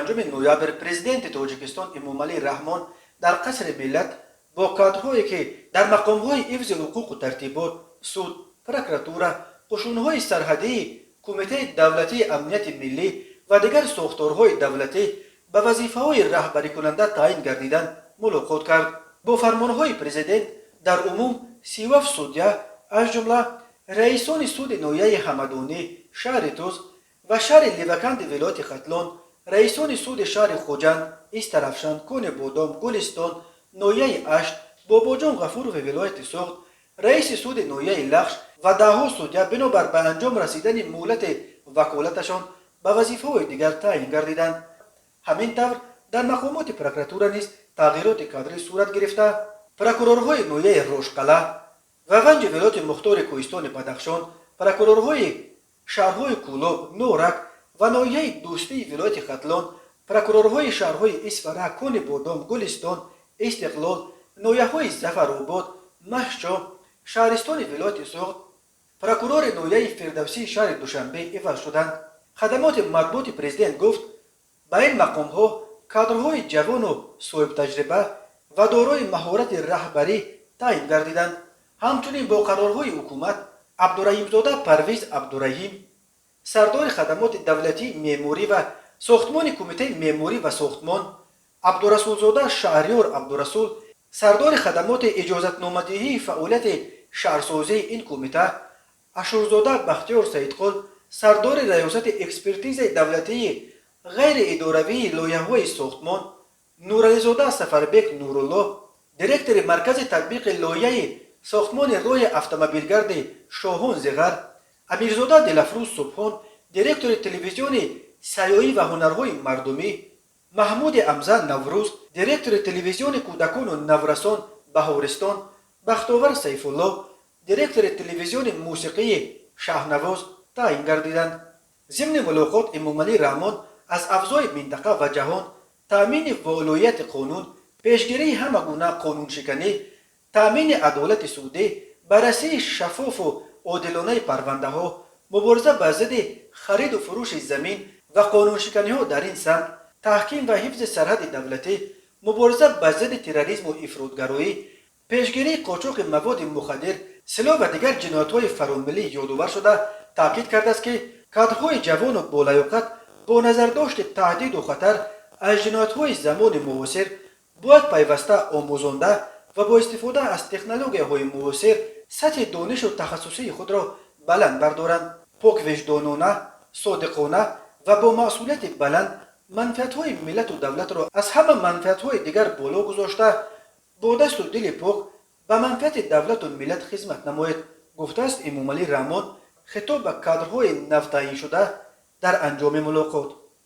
5 نوامبر پرزیدنت تاجیکستان امامعلی رحمان در قصر ملت با کادرهایی که در مقام‌های حفظ حقوق و ترتیبات، سود، پروکراتورا، قشون‌های سرحدی، کمیته دولتی امنیت ملی و دیگر ساختارهای دولتی به وظیفه‌های رهبری کننده تعیین گردیدند ملاقات کرد. با فرمانهای پرزیدنت در عموم 37 سودیا از جمله رئیسان سود ناحیه حمدانی، شهر توز و شهر لیوکند ولایت ختلان، رئیسان سود شهر خوجند، استرافشان، کون بادام، گلستان، ناحیه اشت، باباجان غفور و ولایت سوخت، رئیس سود ناحیه لخش و دهها سودیا بنابر به انجام رسیدن مهلت وکالتشان به وظیفه‌های دیگر تعیین گردیدند. همین طور در مقامات پروکراتورا نیز تغییرات کادری صورت گرفته. پروکورورهای ناحیه روشقله و ونج ولایت مختار کوهستان بدخشان، پروکورورهای شهرهای کولاب، نورک و ناحیه دوستی ولایت ختلان، پروکورورهای شهرهای اسفره، کون بادام، گلستان، استقلال، ناحیه‌های ظفرآباد، مشجا، شهرستان ولایت سوخت، پروکورور ناحیه فردوسی شهر دوشنبه عوض شدند. خدمات مطبوعات پرزیدنت گفت به این مقام‌ها کادرهای جوان و صاحب تجربه و دارای مهارت رهبری تعیین گردیدند. همچنین با قرارهای حکومت عبدالرحیمزاده پرویز عبدالرحیم سردار خدمات دولتی معماری و ساختمان کمیته معماری و ساختمان، عبدالرسولزاده شهریار عبدالرسول سردار خدمات اجازتنامه‌دهی فعالیت شهرسازی این کمیته، اشورزاده بختیار سیدقل سردار ریاست اکسپرتیز دولتی غیر اداروی لایحه‌های ساختمان، نورعلیزاده سفربک نورالله دیرکتور مرکز تطبیق لایحه ساختمان راه اتومبیلگرد شاهان زغر، امیرزاده دلفروز صبحان دیرکتور تلویزیون سیاحی و هنرهای مردمی، محمود امزه نوروز دیرکتور تلویزیون کودکان و نورسان بهارستان، بختاور سیف الله دیرکتور تلویزیون موسیقی شهنواز تعیین گردیدند. ضمن ملاقات امامعلی رحمان از افزای منطقه و جهان، تامین ولایت قانون، پیشگیری همه گونه قانون شکنی، تامین عدالت سودی، بررسی شفاف و عادلانه پرونده ها، مبارزه با ضد خرید و فروش زمین و قانون شکنی ها در این سمت، تحکیم و حفظ سرحد دولتی، مبارزه با ضد تروریسم و افراطگرایی، پیشگیری قاچاق مواد مخدر، سلاح و دیگر جنایت‌های فراملی یادآور شده تاکید کرده است که کادرهای جوان و بالیاقت با نظرداشت تهدید و خطر از جنایت‌های زمان معاصر باید پیوسته آموزانده و با استفاده از تکنولوژی‌های معاصر سطح دانش و تخصصی خود را بلند بردارند. پاک وجدانانه، صادقانه و با مسئولیت بلند منفعت‌های ملت و دولت را از همه منفعت‌های دیگر بالا گذاشته با دست و دل پاک به منفعت دولت و ملت خدمت نماید، گفته است امامعلی رحمان خطاب به کادرهای نو تعیین شده در انجام ملاقات.